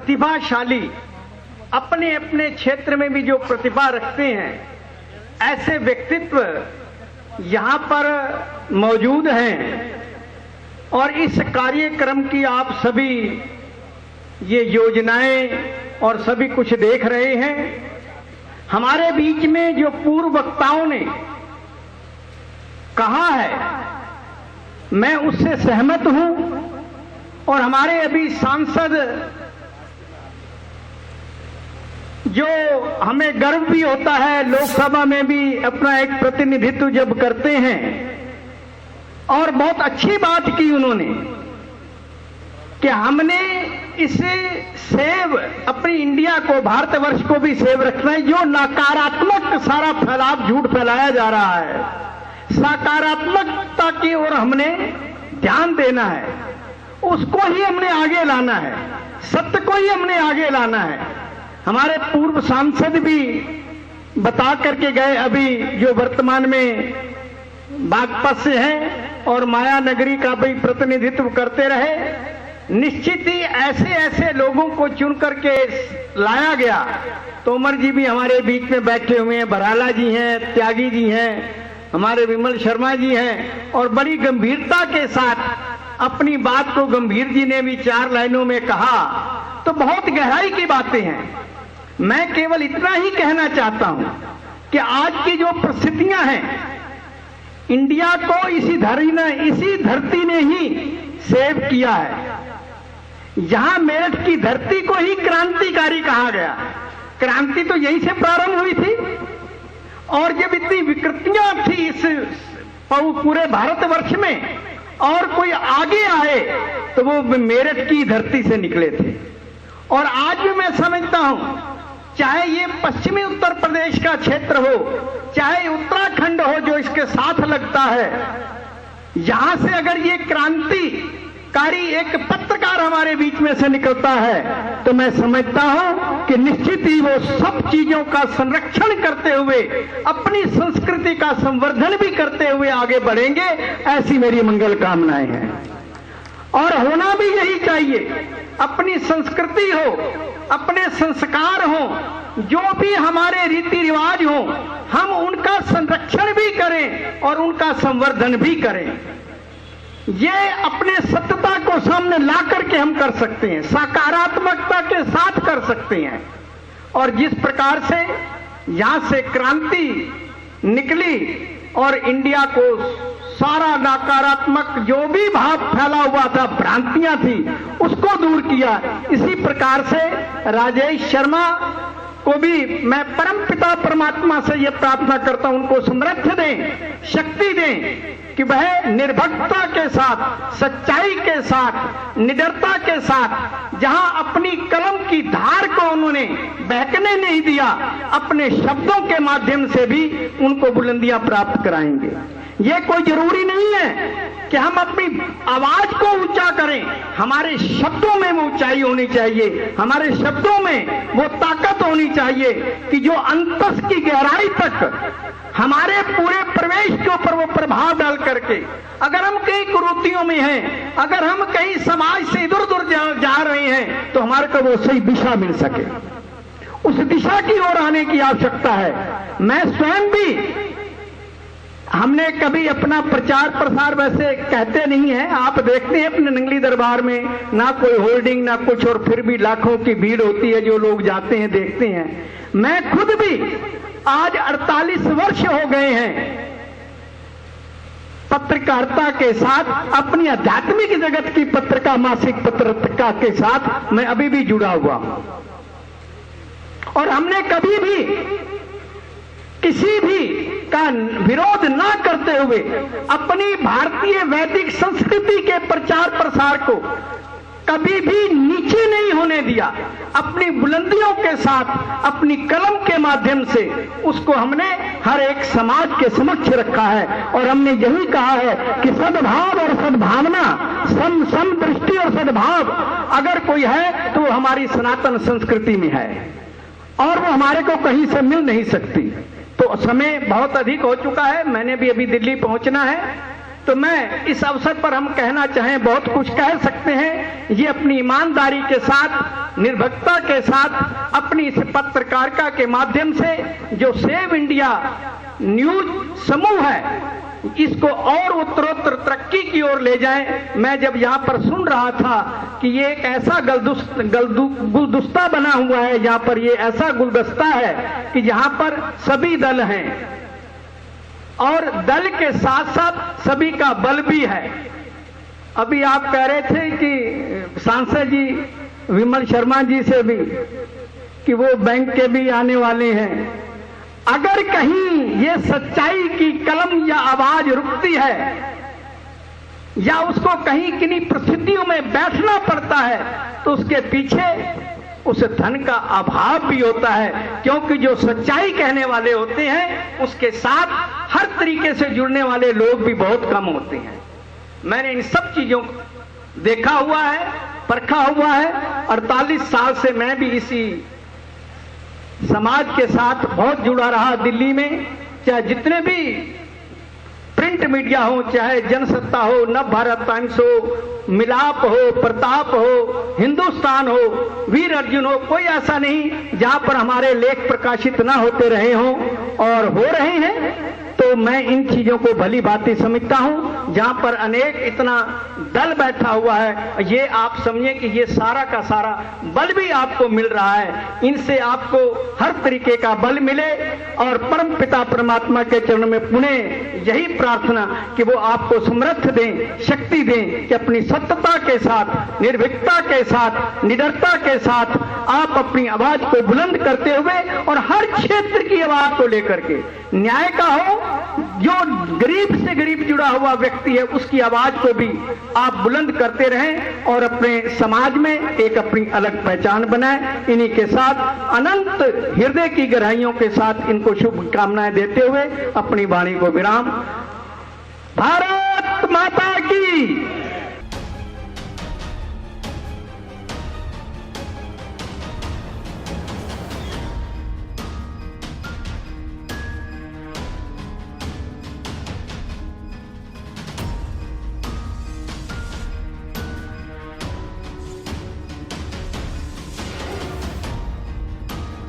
प्रतिभाशाली, अपने अपने क्षेत्र में भी जो प्रतिभा रखते हैं, ऐसे व्यक्तित्व यहाँ पर मौजूद हैं। और इस कार्यक्रम की आप सभी ये योजनाएं और सभी कुछ देख रहे हैं। हमारे बीच में जो पूर्व वक्ताओं ने कहा है, मैं उससे सहमत हूं। और हमारे अभी सांसद, जो हमें गर्व भी होता है, लोकसभा में भी अपना एक प्रतिनिधित्व जब करते हैं, और बहुत अच्छी बात की उन्होंने कि हमने इसे सेव, अपनी इंडिया को, भारतवर्ष को भी सेव रखना है। जो नकारात्मक सारा फैलाव, झूठ फैलाया जा रहा है, सकारात्मकता की ओर हमने ध्यान देना है, उसको ही हमने आगे लाना है, सत्य को ही हमने आगे लाना है। हमारे पूर्व सांसद भी बता करके गए, अभी जो वर्तमान में बागपत से हैं और माया नगरी का भी प्रतिनिधित्व करते रहे। निश्चित ही ऐसे ऐसे लोगों को चुन करके लाया गया। तोमर जी भी हमारे बीच में बैठे हुए हैं, बराला जी हैं, त्यागी जी हैं, हमारे विमल शर्मा जी हैं, और बड़ी गंभीरता के साथ अपनी बात को गंभीर जी ने भी 4 लाइनों में कहा। तो बहुत गहराई की बातें हैं। मैं केवल इतना ही कहना चाहता हूं कि आज की जो परिस्थितियां हैं, इंडिया को इसी धरती ने ही सेव किया है। यहां मेरठ की धरती को ही क्रांतिकारी कहा गया। क्रांति तो यहीं से प्रारंभ हुई थी, और जब इतनी विकृतियां थी इस पूरे भारतवर्ष में, और कोई आगे आए तो वो मेरठ की धरती से निकले थे। और आज भी मैं समझता हूं, चाहे ये पश्चिमी उत्तर प्रदेश का क्षेत्र हो, चाहे उत्तराखंड हो जो इसके साथ लगता है, यहां से अगर ये क्रांतिकारी एक पत्रकार हमारे बीच में से निकलता है, तो मैं समझता हूं कि निश्चित ही वो सब चीजों का संरक्षण करते हुए, अपनी संस्कृति का संवर्धन भी करते हुए आगे बढ़ेंगे। ऐसी मेरी मंगल कामनाएं हैं, और होना भी यही चाहिए। अपनी संस्कृति हो, अपने संस्कार हो, जो भी हमारे रीति रिवाज हो, हम उनका संरक्षण भी करें और उनका संवर्धन भी करें। ये अपने सत्यता को सामने ला करके हम कर सकते हैं, सकारात्मकता के साथ कर सकते हैं। और जिस प्रकार से यहां से क्रांति निकली और इंडिया को सारा नकारात्मक जो भी भाव फैला हुआ था, भ्रांतियां थी, उसको दूर किया। इसी प्रकार से राजेश शर्मा को भी मैं परमपिता परमात्मा से यह प्रार्थना करता हूं, उनको समर्थ दें, शक्ति दें कि वह निर्भीकता के साथ, सच्चाई के साथ, निडरता के साथ, जहां अपनी कलम की धार को उन्होंने बहकने नहीं दिया, अपने शब्दों के माध्यम से भी उनको बुलंदियां प्राप्त कराएंगे। ये कोई जरूरी नहीं है कि हम अपनी आवाज को ऊंचा करें, हमारे शब्दों में वो ऊंचाई होनी चाहिए, हमारे शब्दों में वो ताकत होनी चाहिए कि जो अंतस की गहराई तक हमारे पूरे प्रवेश के ऊपर वो प्रभाव डाल करके, अगर हम कहीं कुरीतियों में हैं, अगर हम कहीं समाज से इधर उधर जा रहे हैं, तो हमारे को वो सही दिशा मिल सके। उस दिशा की ओर आने की आवश्यकता है। मैं स्वयं भी, हमने कभी अपना प्रचार प्रसार वैसे कहते नहीं है, आप देखते हैं अपने नंगली दरबार में ना कोई होर्डिंग ना कुछ, और फिर भी लाखों की भीड़ होती है, जो लोग जाते हैं देखते हैं। मैं खुद भी आज 48 वर्ष हो गए हैं पत्रकारिता के साथ, अपनी आध्यात्मिक जगत की पत्रिका, मासिक पत्रिका के साथ मैं अभी भी जुड़ा हुआ हूं। और हमने कभी भी किसी भी का विरोध ना करते हुए अपनी भारतीय वैदिक संस्कृति के प्रचार प्रसार को कभी भी नीचे नहीं होने दिया। अपनी बुलंदियों के साथ, अपनी कलम के माध्यम से उसको हमने हर एक समाज के समक्ष रखा है। और हमने यही कहा है कि सद्भाव और सद्भावना, समदृष्टि और सद्भाव अगर कोई है तो वो हमारी सनातन संस्कृति में है, और वो हमारे को कहीं से मिल नहीं सकती। तो समय बहुत अधिक हो चुका है, मैंने भी अभी दिल्ली पहुंचना है। तो मैं इस अवसर पर हम कहना चाहें, बहुत कुछ कह सकते हैं। ये अपनी ईमानदारी के साथ, निर्भीकता के साथ, अपनी इस पत्रकारिता के माध्यम से जो सेव इंडिया न्यूज समूह है, इसको और उत्तरोत्तर तरक्की की ओर ले जाएं। मैं जब यहाँ पर सुन रहा था कि ये एक ऐसा गुलदस्ता बना हुआ है, यहाँ पर ये ऐसा गुलदस्ता है कि जहाँ पर सभी दल हैं और दल के साथ साथ सभी का बल भी है। अभी आप कह रहे थे कि सांसद जी विमल शर्मा जी से भी कि वो बैंक के भी आने वाले हैं। अगर कहीं ये सच्चाई की कलम या आवाज रुकती है या उसको कहीं किन्हीं परिस्थितियों में बैठना पड़ता है तो उसके पीछे उस धन का अभाव भी होता है, क्योंकि जो सच्चाई कहने वाले होते हैं उसके साथ हर तरीके से जुड़ने वाले लोग भी बहुत कम होते हैं। मैंने इन सब चीजों को देखा हुआ है, परखा हुआ है। 48 साल से मैं भी इसी समाज के साथ बहुत जुड़ा रहा। दिल्ली में चाहे जितने भी प्रिंट मीडिया हो, चाहे जनसत्ता हो, नव भारत टाइम्स हो, मिलाप हो, प्रताप हो, हिंदुस्तान हो, वीर अर्जुन हो, कोई ऐसा नहीं जहां पर हमारे लेख प्रकाशित ना होते रहे हों और हो रहे हैं। तो मैं इन चीजों को भली भांति समझता हूं। जहां पर अनेक इतना दल बैठा हुआ है, ये आप समझे कि ये सारा का सारा बल भी आपको मिल रहा है। इनसे आपको हर तरीके का बल मिले और परम पिता परमात्मा के चरणों में पुनः यही प्रार्थना कि वो आपको समर्थ दें, शक्ति दें कि अपनी सत्यता के साथ, निर्भीकता के साथ, निडरता के साथ आप अपनी आवाज को बुलंद करते हुए और हर क्षेत्र की आवाज को लेकर के, न्याय का हो, जो गरीब से गरीब जुड़ा हुआ व्यक्ति है उसकी आवाज को भी आप बुलंद करते रहें और अपने समाज में एक अपनी अलग पहचान बनाएं। इन्हीं के साथ अनंत हृदय की गहराइयों के साथ इनको शुभकामनाएं देते हुए अपनी वाणी को विराम। भारत माता की